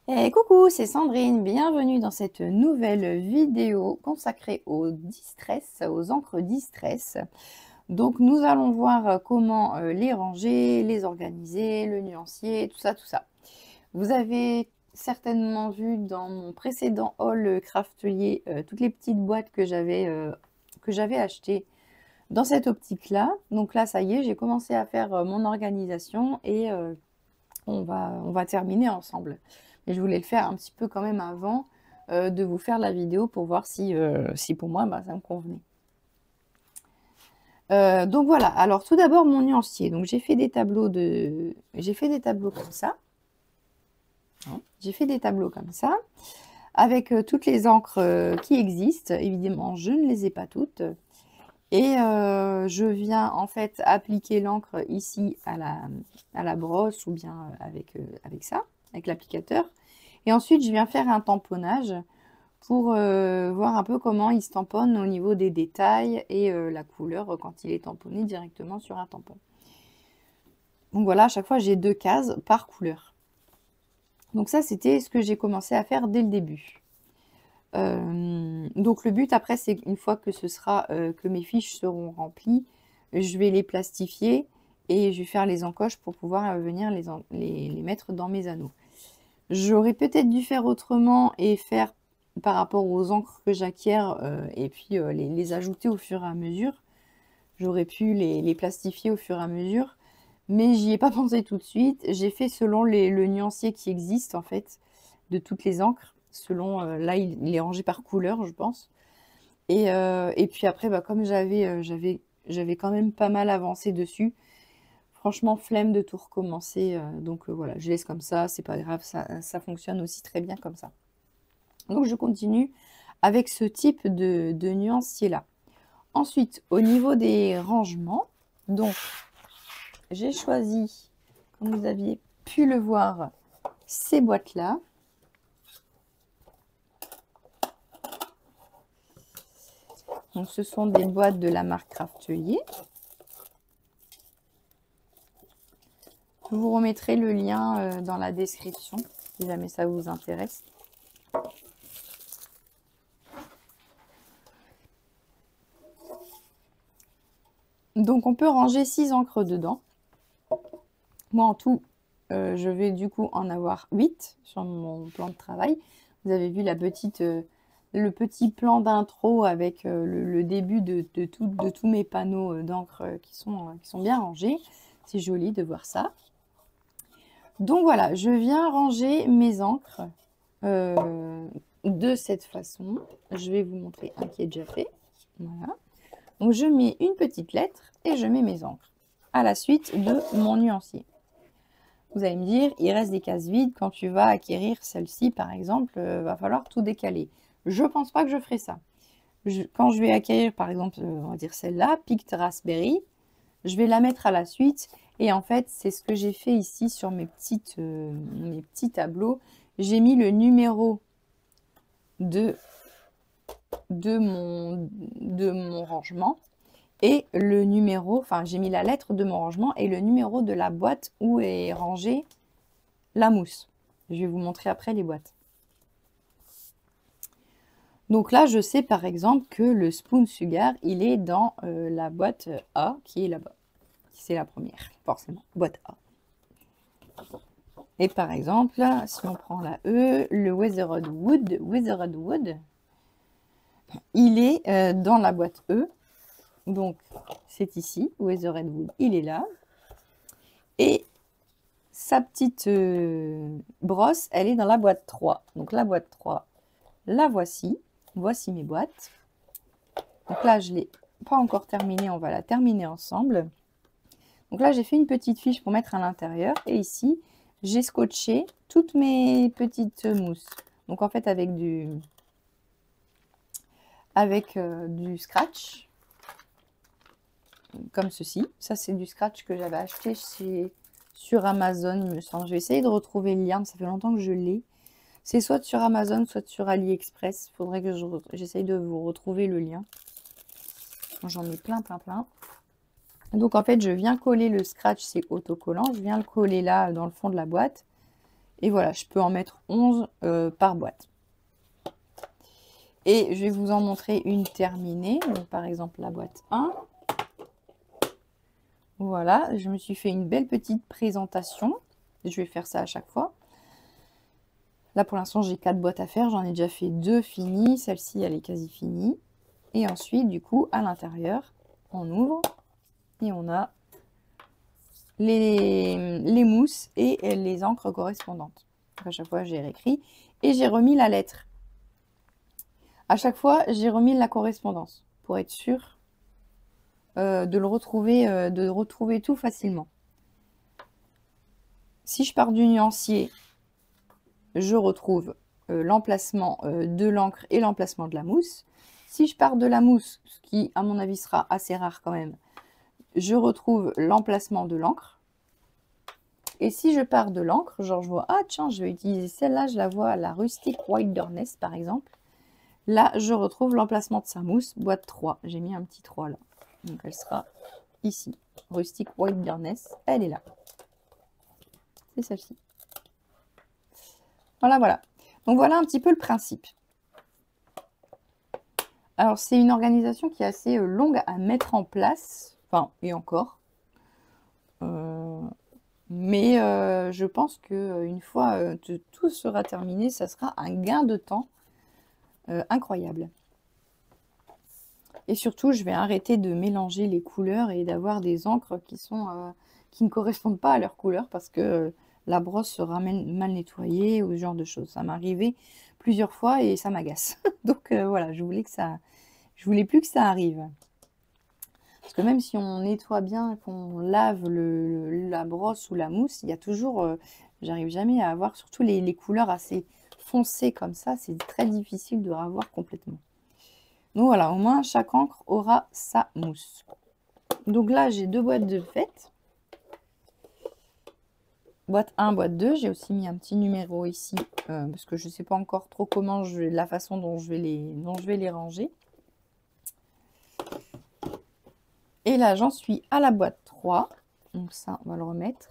Et coucou, c'est Sandrine, bienvenue dans cette nouvelle vidéo consacrée au distress, aux encres distress. Donc nous allons voir comment les ranger, les organiser, le nuancier, tout ça, tout ça. Vous avez certainement vu dans mon précédent haul craftelier toutes les petites boîtes que j'avais achetées dans cette optique-là. Donc là, ça y est, j'ai commencé à faire mon organisation et on va terminer ensemble. Mais je voulais le faire un petit peu quand même avant de vous faire la vidéo pour voir si pour moi ça me convenait. Donc voilà, alors tout d'abord mon nuancier. Donc j'ai fait des tableaux comme ça. J'ai fait des tableaux comme ça avec toutes les encres qui existent. Évidemment, je ne les ai pas toutes. Et je viens en fait appliquer l'encre ici à la brosse ou bien avec ça, avec l'applicateur. Et ensuite, je viens faire un tamponnage pour voir un peu comment il se tamponne au niveau des détails et la couleur quand il est tamponné directement sur un tampon. Donc voilà, à chaque fois, j'ai 2 cases par couleur. Donc ça, c'était ce que j'ai commencé à faire dès le début. Donc le but après, c'est qu'une fois que que mes fiches seront remplies, je vais les plastifier et je vais faire les encoches pour pouvoir venir les mettre dans mes anneaux. J'aurais peut-être dû faire autrement et faire par rapport aux encres que j'acquiers et puis les ajouter au fur et à mesure. J'aurais pu les plastifier au fur et à mesure, mais j'y ai pas pensé tout de suite. J'ai fait selon le nuancier qui existe en fait, de toutes les encres. Selon, là il est rangé par couleur, je pense. Et puis après, comme j'avais quand même pas mal avancé dessus, franchement, flemme de tout recommencer. Donc voilà, je laisse comme ça, c'est pas grave, ça fonctionne aussi très bien comme ça. Donc je continue avec ce type de nuancier-là. Ensuite, au niveau des rangements, donc j'ai choisi, comme vous aviez pu le voir, ces boîtes-là. Donc ce sont des boîtes de la marque Craftelier. Je vous remettrai le lien dans la description si jamais ça vous intéresse. Donc on peut ranger 6 encres dedans. Moi en tout, je vais du coup en avoir 8 sur mon plan de travail. Vous avez vu le petit plan d'intro avec le début de tous mes panneaux d'encre qui sont bien rangés. C'est joli de voir ça. Donc voilà, je viens ranger mes encres de cette façon. Je vais vous montrer un qui est déjà fait. Voilà. Donc je mets une petite lettre et je mets mes encres à la suite de mon nuancier. Vous allez me dire, il reste des cases vides. Quand tu vas acquérir celle-ci, par exemple, va falloir tout décaler. Je ne pense pas que je ferai ça. Quand je vais acquérir, par exemple, on va dire celle-là, Picked Raspberry, je vais la mettre à la suite. Et en fait, c'est ce que j'ai fait ici sur mes petits tableaux. J'ai mis le numéro de mon rangement et le numéro, enfin j'ai mis la lettre de mon rangement et le numéro de la boîte où est rangée la mousse. Je vais vous montrer après les boîtes. Donc là, je sais par exemple que le Spoon Sugar, il est dans la boîte A qui est là-bas. C'est la première, forcément, boîte A. Et par exemple, si on prend la E, le Weathered Wood, il est dans la boîte E. Donc, c'est ici, Weathered Wood, il est là. Et sa petite brosse, elle est dans la boîte 3. Donc, la boîte 3, la voici. Voici mes boîtes. Donc là, je ne l'ai pas encore terminée, on va la terminer ensemble. Donc là, j'ai fait une petite fiche pour mettre à l'intérieur. Et ici, j'ai scotché toutes mes petites mousses. Donc en fait, avec du scratch, comme ceci. Ça, c'est du scratch que j'avais acheté sur Amazon, il me semble. Je vais essayer de retrouver le lien, ça fait longtemps que je l'ai. C'est soit sur Amazon, soit sur AliExpress. Il faudrait que j'essaye de vous retrouver le lien. J'en ai plein. Donc en fait, je viens coller le scratch, c'est autocollant. Je viens le coller là dans le fond de la boîte. Et voilà, je peux en mettre 11 par boîte. Et je vais vous en montrer une terminée. Donc, par exemple, la boîte 1. Voilà, je me suis fait une belle petite présentation. Je vais faire ça à chaque fois. Là, pour l'instant, j'ai 4 boîtes à faire. J'en ai déjà fait 2 finies. Celle-ci, elle est quasi finie. Et ensuite, du coup, à l'intérieur, on ouvre et on a les mousses et les encres correspondantes. Donc, à chaque fois, j'ai réécrit et j'ai remis la lettre. À chaque fois, j'ai remis la correspondance pour être sûr de retrouver tout facilement. Si je pars du nuancier, je retrouve l'emplacement de l'encre et l'emplacement de la mousse. Si je pars de la mousse, ce qui à mon avis sera assez rare quand même, je retrouve l'emplacement de l'encre. Et si je pars de l'encre, genre je vois, ah tiens, je vais utiliser celle-là, je la vois, la Rustic Wilderness par exemple. Là, je retrouve l'emplacement de sa mousse, boîte 3. J'ai mis un petit 3 là. Donc elle sera ici. Rustic Wilderness, elle est là. C'est celle-ci. Voilà, voilà. Donc voilà un petit peu le principe. Alors c'est une organisation qui est assez longue à mettre en place. Enfin, et encore. Mais je pense qu'une fois tout sera terminé, ça sera un gain de temps incroyable. Et surtout, je vais arrêter de mélanger les couleurs et d'avoir des encres qui ne correspondent pas à leur couleur parce que la brosse sera mal nettoyée ou ce genre de choses. Ça m'est arrivé plusieurs fois et ça m'agace. Donc voilà, je voulais plus que ça arrive. Parce que même si on nettoie bien, qu'on lave la brosse ou la mousse, il y a toujours, j'arrive jamais à avoir, surtout les couleurs assez foncées comme ça, c'est très difficile de revoir complètement. Donc voilà, au moins chaque encre aura sa mousse. Donc là, j'ai 2 boîtes de fête. Boîte 1, boîte 2. J'ai aussi mis un petit numéro ici, parce que je ne sais pas encore trop comment la façon dont je vais les ranger. Et là, j'en suis à la boîte 3. Donc ça, on va le remettre.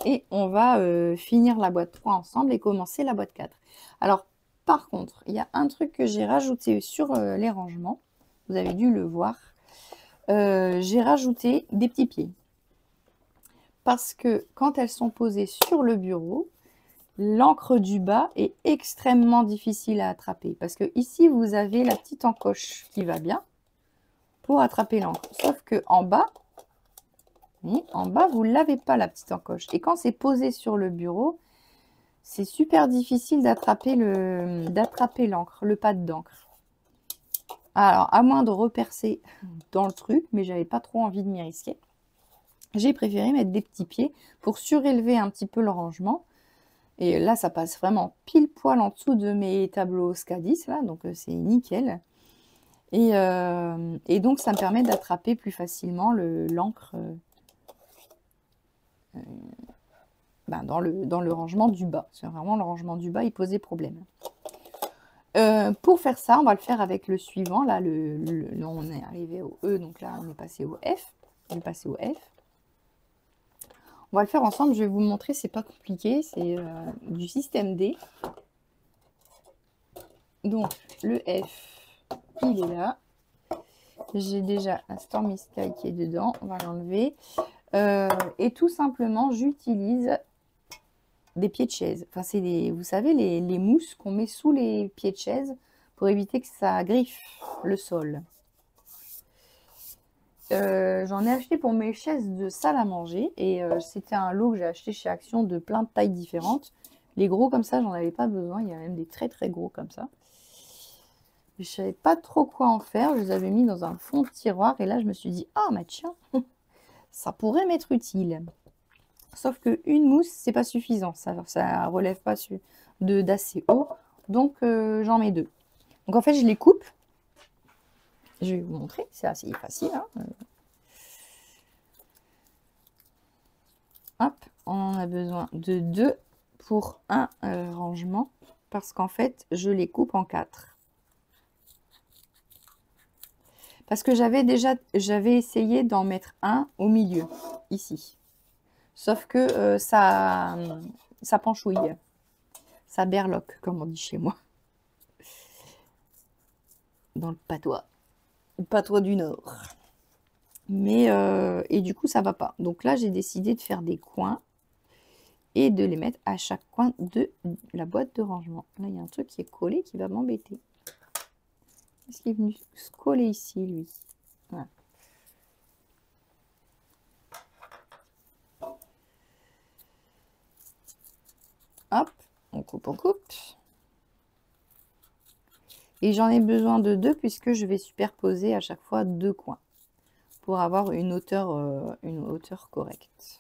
Et on va finir la boîte 3 ensemble et commencer la boîte 4. Alors, par contre, il y a un truc que j'ai rajouté sur les rangements. Vous avez dû le voir. J'ai rajouté des petits pieds. Parce que quand elles sont posées sur le bureau, l'encre du bas est extrêmement difficile à attraper. Parce que ici, vous avez la petite encoche qui va bien pour attraper l'encre. Sauf que en bas, vous ne l'avez pas, la petite encoche. Et quand c'est posé sur le bureau, c'est super difficile d'attraper l'encre, le pad d'encre. Alors, à moins de repercer dans le truc, mais j'avais pas trop envie de m'y risquer, j'ai préféré mettre des petits pieds pour surélever un petit peu le rangement. Et là, ça passe vraiment pile poil en dessous de mes tableaux SCADIS, là, donc c'est nickel. Et donc, ça me permet d'attraper plus facilement l'encre dans le rangement du bas. C'est vraiment le rangement du bas, il posait problème. Pour faire ça, on va le faire avec le suivant. Là, on est arrivé au E, donc là, on est passé au F. On est passé au F. On va le faire ensemble, je vais vous montrer, c'est pas compliqué, c'est du système D. Donc, le F, il est là. J'ai déjà un Stormy Sky qui est dedans, on va l'enlever. Et tout simplement, j'utilise des pieds de chaise. Enfin, c'est vous savez, les mousses qu'on met sous les pieds de chaise pour éviter que ça griffe le sol. J'en ai acheté pour mes chaises de salle à manger et c'était un lot que j'ai acheté chez Action de plein de tailles différentes. Les gros comme ça, j'en avais pas besoin. Il y a même des très très gros comme ça. Je savais pas trop quoi en faire. Je les avais mis dans un fond de tiroir et là je me suis dit, ah mais tiens, ça pourrait m'être utile. Sauf qu'une mousse, c'est pas suffisant. Ça relève pas d'assez haut. Donc j'en mets 2. Donc en fait, je les coupe. Je vais vous montrer, c'est assez facile. Hein. Hop, on en a besoin de 2 pour un rangement. Parce qu'en fait, je les coupe en 4. Parce que j'avais essayé d'en mettre un au milieu, ici. Sauf que ça penchouille. Ça berloque, comme on dit chez moi. Dans le patois. Le patois du Nord. Mais, et du coup, ça va pas. Donc là, j'ai décidé de faire des coins et de les mettre à chaque coin de la boîte de rangement. Là, il y a un truc qui est collé qui va m'embêter. Qu'est-ce qui est venu se coller ici, lui? Voilà. Hop, on coupe, on coupe. Et j'en ai besoin de 2 puisque je vais superposer à chaque fois 2 coins pour avoir une hauteur correcte.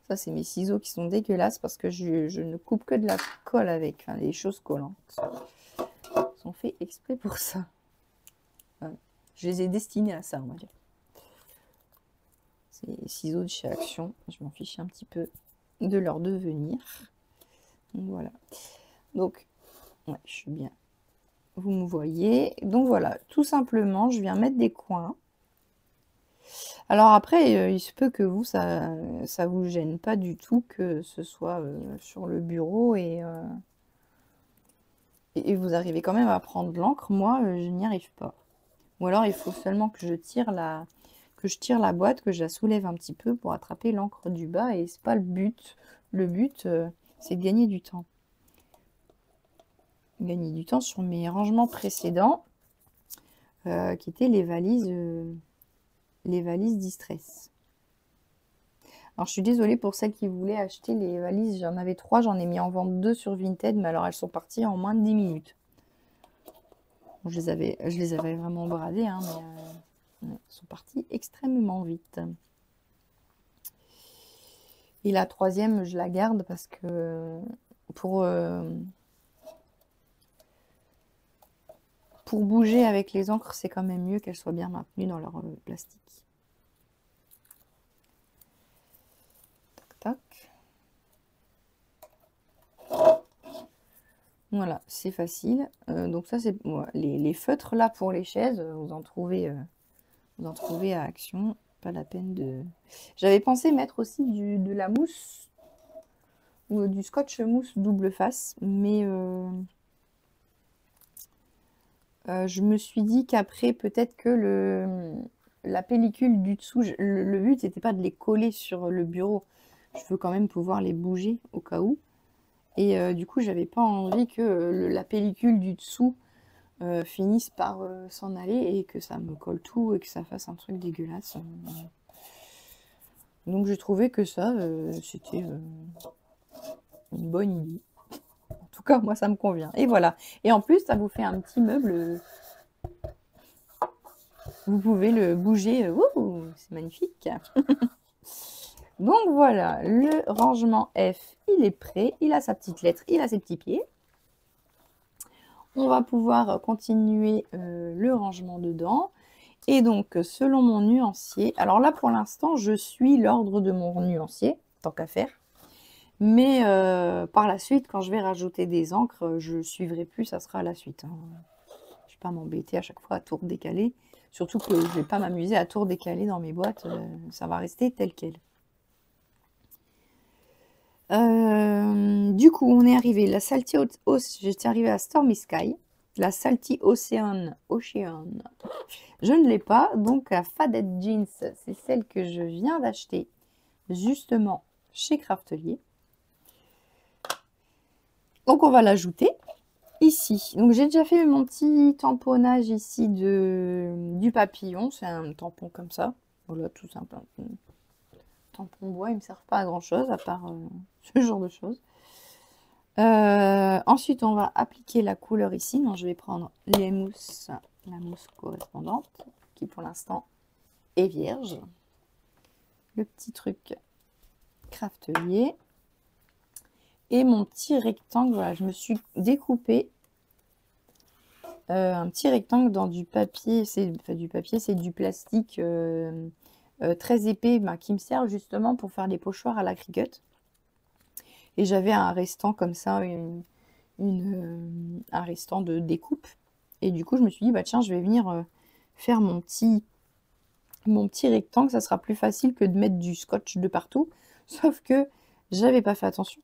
Ça, c'est mes ciseaux qui sont dégueulasses parce que je ne coupe que de la colle avec, enfin, des choses collantes. Ils sont faits exprès pour ça. Ouais. Je les ai destinés à ça, on va dire. C'est les ciseaux de chez Action. Je m'en fiche un petit peu de leur devenir. Donc, voilà. Donc, ouais, je suis bien. Vous me voyez. Donc, voilà. Tout simplement, je viens mettre des coins. Alors après, il se peut que vous, ça vous gêne pas du tout que ce soit sur le bureau et vous arrivez quand même à prendre de l'encre. Moi, je n'y arrive pas. Ou alors, il faut seulement que je tire la boîte, que je la soulève un petit peu pour attraper l'encre du bas et c'est pas le but. Le but, c'est de gagner du temps. Gagner du temps sur mes rangements précédents qui étaient les valises Distress. Alors je suis désolée pour celles qui voulaient acheter les valises, j'en avais 3, j'en ai mis en vente 2 sur Vinted, mais alors elles sont parties en moins de 10 minutes. Bon, je les avais vraiment bradées, hein, mais elles sont parties extrêmement vite. Et la 3e, je la garde parce que pour bouger avec les encres, c'est quand même mieux qu'elles soient bien maintenues dans leur plastique. Tac, tac. Voilà, c'est facile. Donc ça, c'est les feutres là pour les chaises, vous en trouvez à Action. Pas la peine de... J'avais pensé mettre aussi de la mousse ou du scotch mousse double face, mais je me suis dit qu'après, peut-être que la pellicule du dessous, le but, c'était pas de les coller sur le bureau. Je veux quand même pouvoir les bouger au cas où. Et du coup, j'avais pas envie que la pellicule du dessous finisse par s'en aller et que ça me colle tout et que ça fasse un truc dégueulasse. Donc j'ai trouvé que ça, c'était une bonne idée. En tout cas, moi, ça me convient. Et voilà. Et en plus, ça vous fait un petit meuble. Vous pouvez le bouger. C'est magnifique. Donc voilà, le rangement F, il est prêt. Il a sa petite lettre, il a ses petits pieds. On va pouvoir continuer le rangement dedans. Et donc, selon mon nuancier, alors là, pour l'instant, je suis l'ordre de mon nuancier, tant qu'à faire. Mais par la suite, quand je vais rajouter des encres, je ne suivrai plus, ça sera à la suite. Hein. Je ne vais pas m'embêter à chaque fois à tour décaler. Surtout que je ne vais pas m'amuser à tour décaler dans mes boîtes. Ça va rester tel quel. Du coup, on est arrivé. La Salty j'étais arrivée à Stormy Sky. La Salty Ocean. Je ne l'ai pas. Donc, la Faded Jeans, c'est celle que je viens d'acheter justement chez Craftelier. Donc, on va l'ajouter ici. Donc, j'ai déjà fait mon petit tamponnage ici du papillon. C'est un tampon comme ça. Voilà, tout simple. Tampon bois, ils ne me servent pas à grand chose à part ce genre de choses. Ensuite, on va appliquer la couleur ici. Donc, je vais prendre la mousse correspondante qui pour l'instant est vierge. Le petit truc Craftelier. Et mon petit rectangle, voilà, je me suis découpé un petit rectangle dans du papier. C'est du plastique très épais qui me sert justement pour faire des pochoirs à la Cricut. Et j'avais un restant comme ça, un restant de découpe. Et du coup, je me suis dit, bah tiens, je vais venir faire mon petit mon petit rectangle, ça sera plus facile que de mettre du scotch de partout. Sauf que j'avais pas fait attention.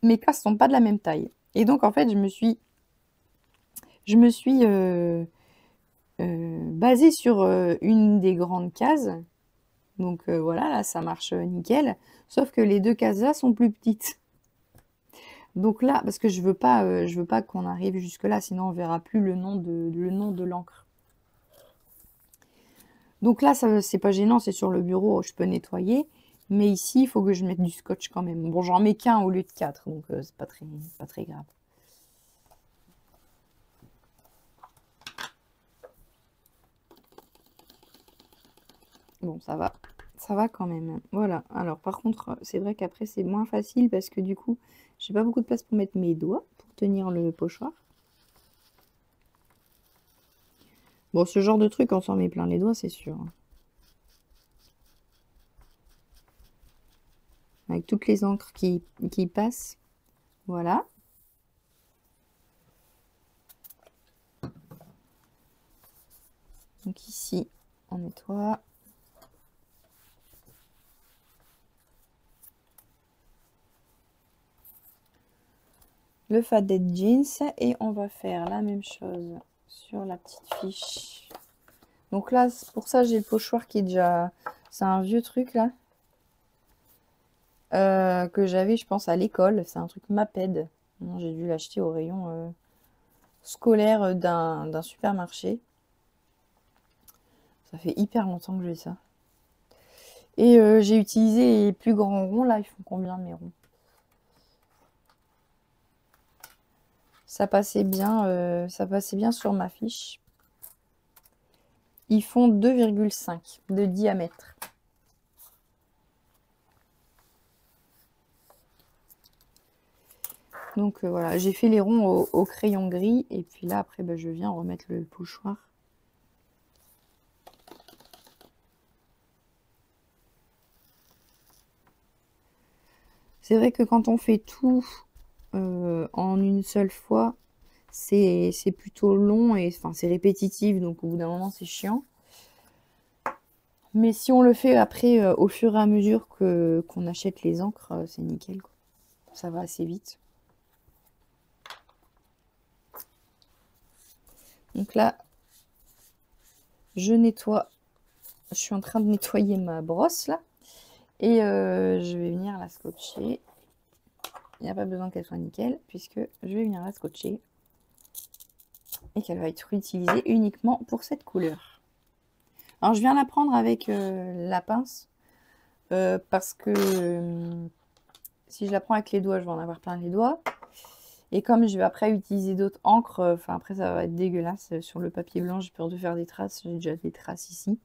Mes cases sont pas de la même taille. Et donc, en fait, je me suis basée sur une des grandes cases. Donc, voilà, là, ça marche nickel. Sauf que les deux cases là sont plus petites. Donc là, parce que je veux pas qu'on arrive jusque là, sinon on verra plus le nom de l'encre. Donc là, ça c'est pas gênant, c'est sur le bureau, je peux nettoyer. Mais ici, il faut que je mette du scotch quand même. Bon, j'en mets qu'un au lieu de 4, donc c'est pas très grave. Bon, ça va quand même. Voilà. Alors, par contre, c'est vrai qu'après, c'est moins facile parce que du coup, j'ai pas beaucoup de place pour mettre mes doigts pour tenir le pochoir. Bon, ce genre de truc, on s'en met plein les doigts, c'est sûr. Avec toutes les encres qui passent. Voilà. Donc ici, on nettoie. Le Faded Jeans et on va faire la même chose sur la petite fiche. Donc là, pour ça, j'ai le pochoir qui est déjà... C'est un vieux truc là. Que j'avais, je pense, à l'école. C'est un truc Maped. J'ai dû l'acheter au rayon scolaire d'un supermarché. Ça fait hyper longtemps que j'ai ça. Et j'ai utilisé les plus grands ronds. Là, ils font combien mes ronds? Ça passait bien sur ma fiche. Ils font 2,5 de diamètre. Donc voilà, j'ai fait les ronds au crayon gris. Et puis là, après, je viens remettre le pochoir. C'est vrai que quand on fait tout en une seule fois, c'est plutôt long et enfin, c'est répétitif. Donc au bout d'un moment, c'est chiant. Mais si on le fait après, au fur et à mesure qu'on achète les encres, c'est nickel, quoi. Ça va assez vite. Donc là, je nettoie. Je suis en train de nettoyer ma brosse là. Et je vais venir la scotcher. Il n'y a pas besoin qu'elle soit nickel, puisque je vais venir la scotcher. Et qu'elle va être utilisée uniquement pour cette couleur. Alors je viens la prendre avec la pince. Parce que si je la prends avec les doigts, je vais en avoir plein les doigts. Et comme je vais après utiliser d'autres encres, enfin après ça va être dégueulasse sur le papier blanc, j'ai peur de faire des traces, j'ai déjà des traces ici.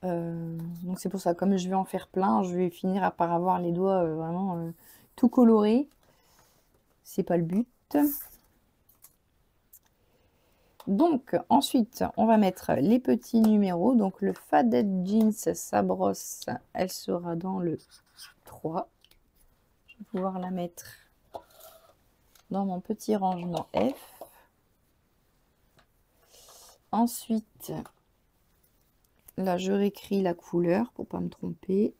Donc c'est pour ça, comme je vais en faire plein, je vais finir par avoir les doigts vraiment tout colorés. C'est pas le but. Donc ensuite, on va mettre les petits numéros. Donc le Faded Jeans, sa brosse, elle sera dans le 3. Je vais pouvoir la mettre dans mon petit rangement F. Ensuite, là, je réécris la couleur pour pas me tromper.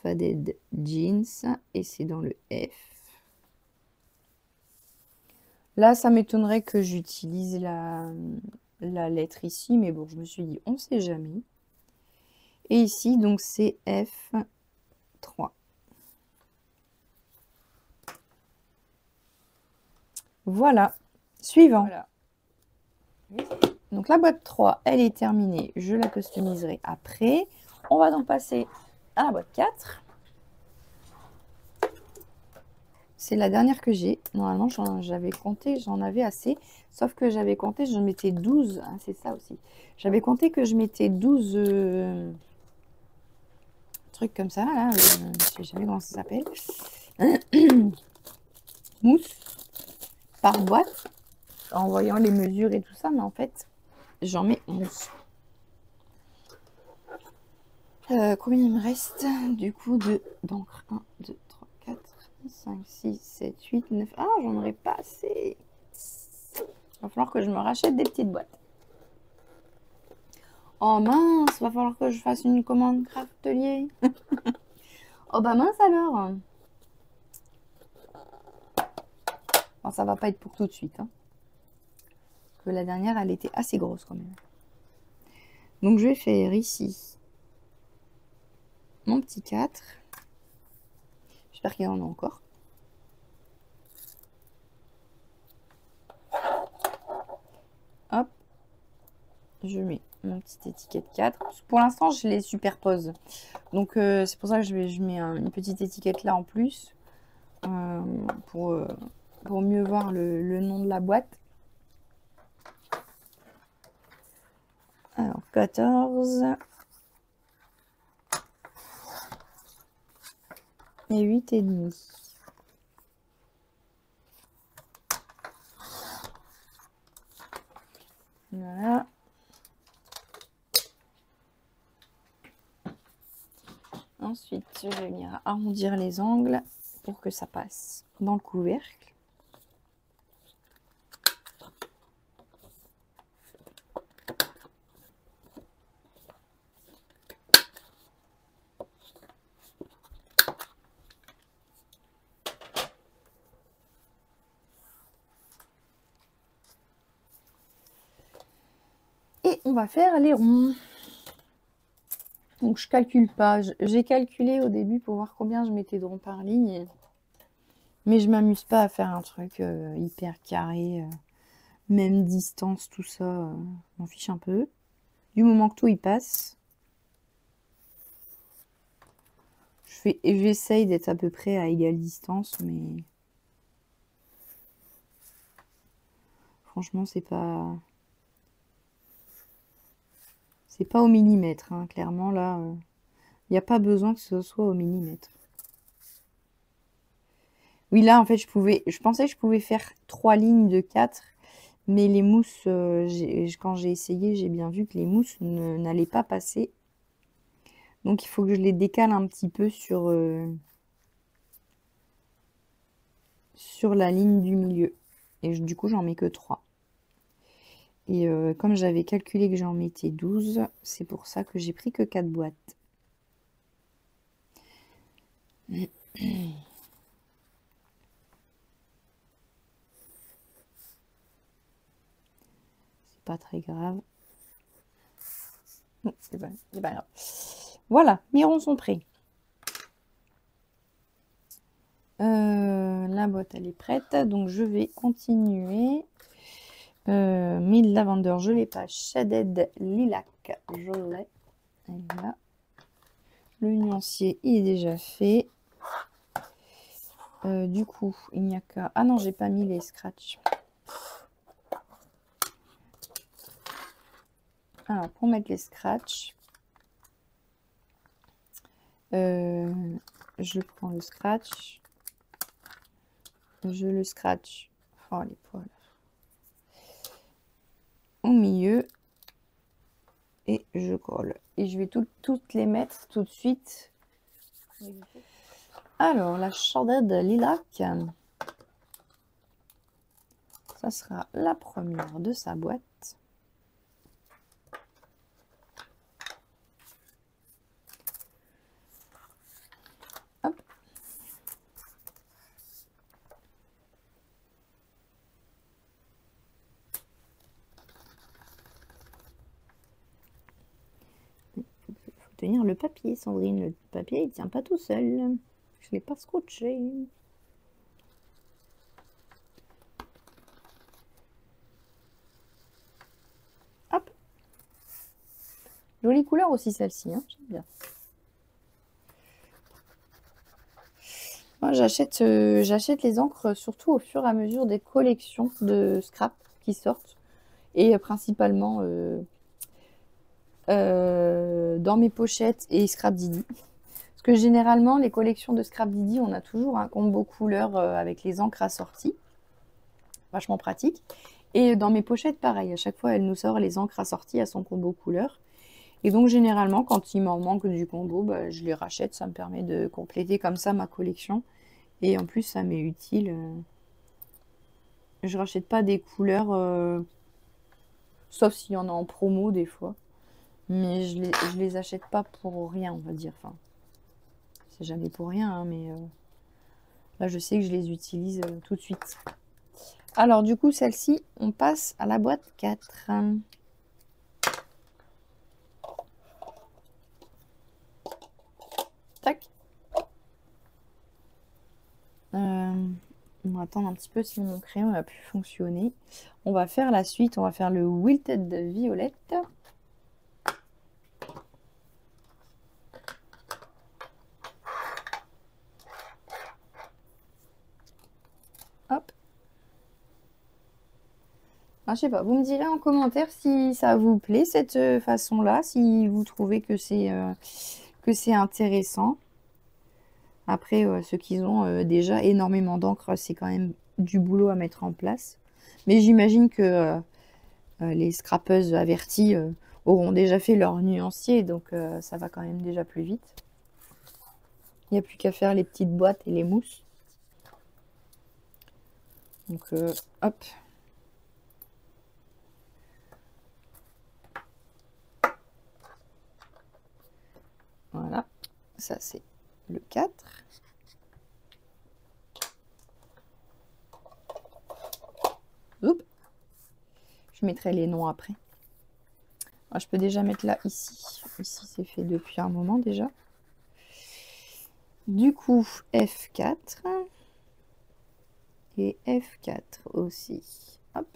Faded Jeans et c'est dans le F. Là, ça m'étonnerait que j'utilise la lettre ici, mais bon, je me suis dit, on sait jamais. Et ici, donc, c'est F3. Voilà. Suivant. Voilà. Donc, la boîte 3, elle est terminée. Je la customiserai après. On va donc passer à la boîte 4. C'est la dernière que j'ai. Normalement, j'avais compté, j'en avais assez. Sauf que j'avais compté, je mettais 12. Hein, c'est ça aussi. J'avais compté que je mettais 12 trucs comme ça. Là, je sais jamais comment ça s'appelle. Mousse par boîte. En voyant les mesures et tout ça. Mais en fait, j'en mets 11. Combien il me reste du coup d'encre? 1, 2, 3, 4, 5, 6, 7, 8, 9. Ah, j'en aurais pas assez. va falloir que je me rachète des petites boîtes. Oh mince, va falloir que je fasse une commande Craftelier. Oh bah mince alors. Bon, ça va pas être pour tout de suite. Hein. Que la dernière, elle était assez grosse quand même. Donc je vais faire ici mon petit 4. J'espère qu'il y en a encore. Hop. Je mets mon petite étiquette 4. Pour l'instant, je les superpose. Donc, c'est pour ça que je mets une petite étiquette là en plus. Pour mieux voir le nom de la boîte. Alors, 14. Et 8,5. Voilà. Ensuite, je vais venir arrondir les angles pour que ça passe dans le couvercle. Et on va faire les ronds. Donc je calcule pas. J'ai calculé au début pour voir combien je mettais de ronds par ligne. Mais je m'amuse pas à faire un truc hyper carré. Même distance, tout ça. Je m'en fiche un peu. Du moment que tout y passe. J'essaye d'être à peu près à égale distance. Mais franchement, c'est pas au millimètre. Hein. Clairement, là, il n'y a pas besoin que ce soit au millimètre. Oui, là, en fait, je pensais que je pouvais faire 3 lignes de 4, mais les mousses, quand j'ai essayé, j'ai bien vu que les mousses n'allaient pas passer. Donc, il faut que je les décale un petit peu sur la ligne du milieu. Et du coup, j'en mets que 3. Et comme j'avais calculé que j'en mettais 12, c'est pour ça que j'ai pris que 4 boîtes. Pas très grave. C'est pas grave. Voilà, mes ronds sont prêts. La boîte, elle est prête. Donc, je vais continuer. Mille Lavender, je l'ai pas. Shaded Lilac, je l'ai. Là. Le nuancier, il est déjà fait. Du coup, il n'y a qu'à... Ah non, j'ai pas mis les scratchs. Alors, pour mettre les scratchs, je prends le scratch, je le scratch, oh les poils, au milieu, et je colle. Et je vais toutes les mettre tout de suite. Alors, la Shaded Lilac, ça sera la première de sa boîte. Hop. Il faut tenir le papier, Sandrine. Le papier, il tient pas tout seul. Je l'ai pas scotché. Hop. Jolie couleur aussi celle-ci, hein, j'aime bien. Moi, j'achète les encres surtout au fur et à mesure des collections de scrap qui sortent. Et principalement dans mes pochettes et Scrap Didi. Parce que généralement, les collections de Scrap Didi, on a toujours un combo couleur avec les encres assorties. Vachement pratique. Et dans mes pochettes, pareil. À chaque fois, elle nous sort les encres assorties à son combo couleur. Et donc, généralement, quand il m'en manque du combo, bah, je les rachète. Ça me permet de compléter comme ça ma collection. Et en plus, ça m'est utile. Je rachète pas des couleurs, sauf s'il y en a en promo des fois. Mais je les achète pas pour rien, on va dire. Enfin, c'est jamais pour rien, hein, mais là, je sais que je les utilise tout de suite. Alors, du coup, celle-ci, on passe à la boîte 4. Tac. On va attendre un petit peu si mon crayon a pu fonctionner. On va faire la suite. On va faire le Wilted Violette. Hop. Ah, je sais pas, vous me direz en commentaire si ça vous plaît cette façon-là, si vous trouvez que c'est intéressant. Après, ceux qui ont déjà énormément d'encre, c'est quand même du boulot à mettre en place. Mais j'imagine que les scrapeuses averties auront déjà fait leur nuancier, donc ça va quand même déjà plus vite. Il n'y a plus qu'à faire les petites boîtes et les mousses. Donc, hop. Voilà, ça c'est le 4. Oups. Je mettrai les noms après. Alors, je peux déjà mettre là, ici. Ici, c'est fait depuis un moment déjà. Du coup, F4. Et F4 aussi. Hop.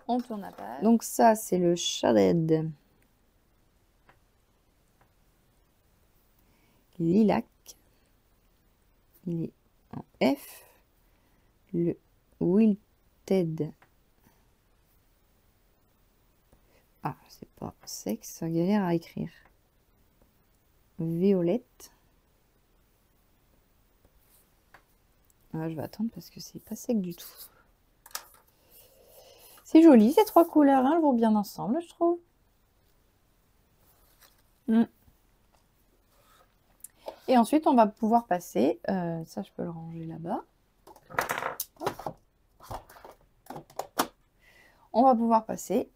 On tourne la page. Donc ça, c'est le Shaded Lilac. Il est en F. Le Wilted. Ah, c'est pas sec, ça galère à écrire. Violette. Ah, je vais attendre parce que c'est pas sec du tout. C'est joli ces trois couleurs, hein, elles vont bien ensemble, je trouve. Et ensuite, on va pouvoir passer, ça je peux le ranger là-bas. On va pouvoir passer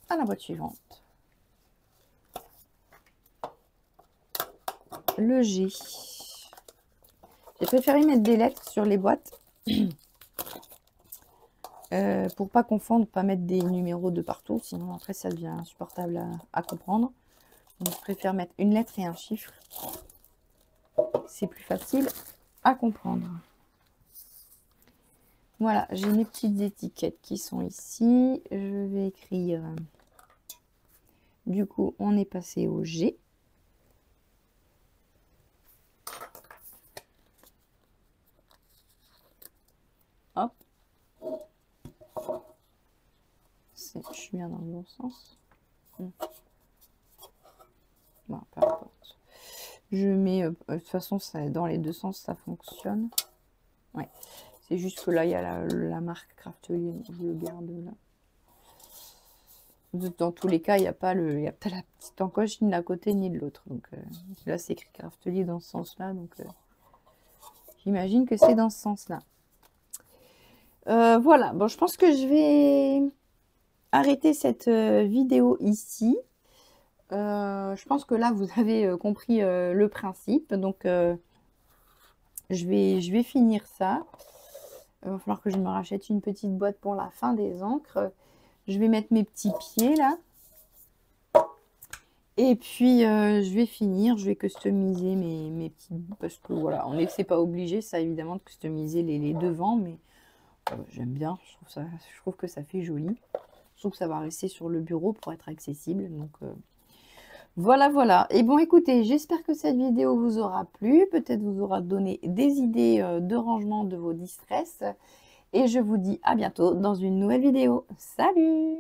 à la boîte suivante. Le G. J'ai préféré mettre des lettres sur les boîtes pour pas confondre, pas mettre des numéros de partout, sinon après ça devient insupportable à comprendre. Donc je préfère mettre une lettre et un chiffre. C'est plus facile à comprendre. Voilà, j'ai mes petites étiquettes qui sont ici. Je vais écrire. Du coup, on est passé au G. Hop. Je suis bien dans le bon sens. Bon, peu importe. Je mets, de toute façon, ça, dans les deux sens, ça fonctionne. Ouais. C'est juste que là, il y a la marque Craftelier, donc je le garde là. Dans tous les cas, il n'y a pas la petite encoche ni de l'un côté ni de l'autre. Donc là, c'est écrit Craftelier dans ce sens-là. Donc j'imagine que c'est dans ce sens-là. Voilà. Bon, je pense que je vais arrêter cette vidéo ici. Je pense que là, vous avez compris le principe. Donc, je vais finir ça. Il va falloir que je me rachète une petite boîte pour la fin des encres. Je vais mettre mes petits pieds là. Et puis, je vais finir. Je vais customiser mes petits... Parce que voilà, c'est pas obligé, ça, évidemment, de customiser les devants. Mais j'aime bien. Je trouve que ça fait joli. Je trouve que ça va rester sur le bureau pour être accessible. Donc... voilà, voilà. Et bon, écoutez, j'espère que cette vidéo vous aura plu. Peut-être vous aura donné des idées de rangement de vos distresses. Et je vous dis à bientôt dans une nouvelle vidéo. Salut!